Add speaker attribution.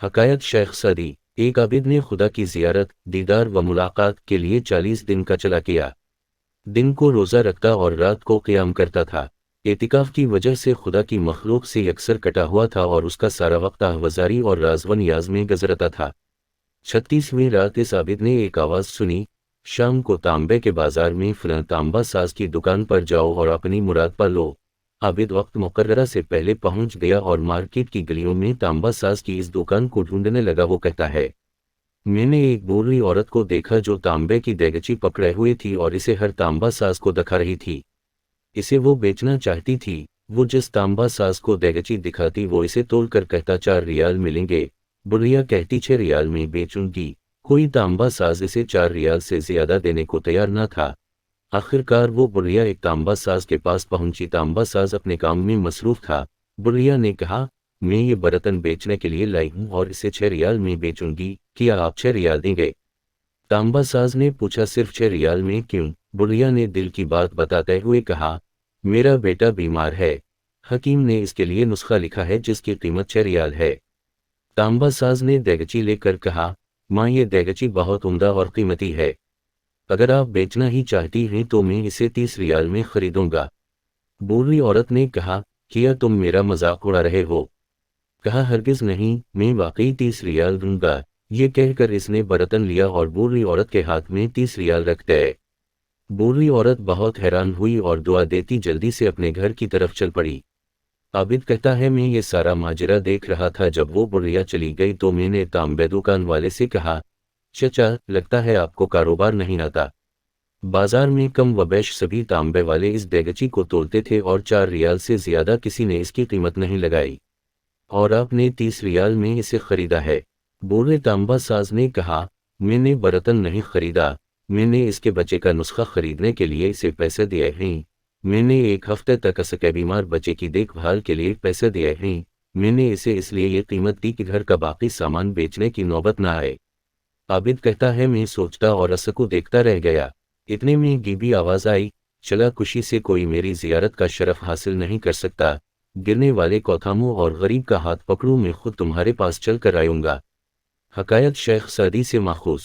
Speaker 1: حکایت شیخ سعدی۔ ایک عابد نے خدا کی زیارت، دیدار و ملاقات کے لیے 40 دن کا چلا کیا۔ دن کو روزہ رکھتا اور رات کو قیام کرتا تھا۔ اعتکاف کی وجہ سے خدا کی مخلوق سے یکسر کٹا ہوا تھا اور اس کا سارا وقت آہوازاری اور راز و نیاز میں گزرتا تھا۔ 36ویں رات اس عابد نے ایک آواز سنی، شام کو تانبے کے بازار میں فلاں تانبا ساز کی دکان پر جاؤ اور اپنی مراد پا لو۔ عابد وقت مقررہ سے پہلے پہنچ گیا اور مارکیٹ کی گلیوں میں تانبا ساز کی اس دکان کو ڈھونڈنے لگا۔ وہ کہتا ہے، میں نے ایک بوڑھی عورت کو دیکھا جو تانبے کی دیگچی پکڑے ہوئے تھی اور اسے ہر تانبا ساز کو دکھا رہی تھی۔ اسے وہ بیچنا چاہتی تھی۔ وہ جس تانبا ساز کو دیگچی دکھاتی وہ اسے تول کر کہتا 4 ریال ملیں گے۔ بڑھیا کہتی 6 ریال میں بیچوں گی۔ کوئی تانبا ساز اسے 4 ریال سے زیادہ دینے کو تیار نہ تھا۔ آخرکار وہ بڑھیا ایک تانبا ساز کے پاس پہنچی۔ تانبا ساز اپنے کام میں مصروف تھا۔ بڑھیا نے کہا، میں یہ برتن بیچنے کے لیے لائی ہوں اور اسے 6 ریال میں بیچوں گی، کیا آپ 6 ریال دیں گے؟ تانبا ساز نے پوچھا، صرف 6 ریال میں کیوں؟ بڑھیا نے دل کی بات بتاتے ہوئے کہا، میرا بیٹا بیمار ہے، حکیم نے اس کے لیے نسخہ لکھا ہے جس کی قیمت 6 ریال ہے۔ تانبا ساز نے دیگچی لے کر کہا، ماں یہ دیگچی بہت عمدہ اور قیمتی ہے، اگر آپ بیچنا ہی چاہتی ہیں تو میں اسے 30 ریال میں خریدوں گا۔ بوڑھی عورت نے کہا، کیا تم میرا مذاق اڑا رہے ہو؟ کہا، ہرگز نہیں، میں واقعی 30 ریال دوں گا۔ یہ کہہ کر اس نے برتن لیا اور بوڑھی عورت کے ہاتھ میں 30 ریال رکھ گئے۔ بوڑھی عورت بہت حیران ہوئی اور دعا دیتی جلدی سے اپنے گھر کی طرف چل پڑی۔ عابد کہتا ہے، میں یہ سارا ماجرا دیکھ رہا تھا۔ جب وہ بڑھیا چلی گئی تو میں نے تانبے دکان والے سے کہا، چچا، لگتا ہے آپ کو کاروبار نہیں آتا۔ بازار میں کم و بیش سبھی تانبے والے اس دیگچی کو تولتے تھے اور 4 ریال سے زیادہ کسی نے اس کی قیمت نہیں لگائی، اور آپ نے 30 ریال میں اسے خریدا ہے۔ بوڑھے تانبا ساز نے کہا، میں نے برتن نہیں خریدا، میں نے اس کے بچے کا نسخہ خریدنے کے لیے اسے پیسے دیے ہیں۔ میں نے 1 ہفتے تک اس کے بیمار بچے کی دیکھ بھال کے لیے پیسے دیے ہیں۔ میں نے اسے اس لیے یہ قیمت دی کہ گھر کا باقی سامان بیچنے کی نوبت نہ آئے۔ عابد کہتا ہے، میں سوچتا اور اس کو دیکھتا رہ گیا۔ اتنے میں غیبی آواز آئی، چلا کشی سے کوئی میری زیارت کا شرف حاصل نہیں کر سکتا، گرنے والے کو تھاموں اور غریب کا ہاتھ پکڑوں، میں خود تمہارے پاس چل کر آؤں گا۔ حکایت شیخ سعدی سے ماخوذ۔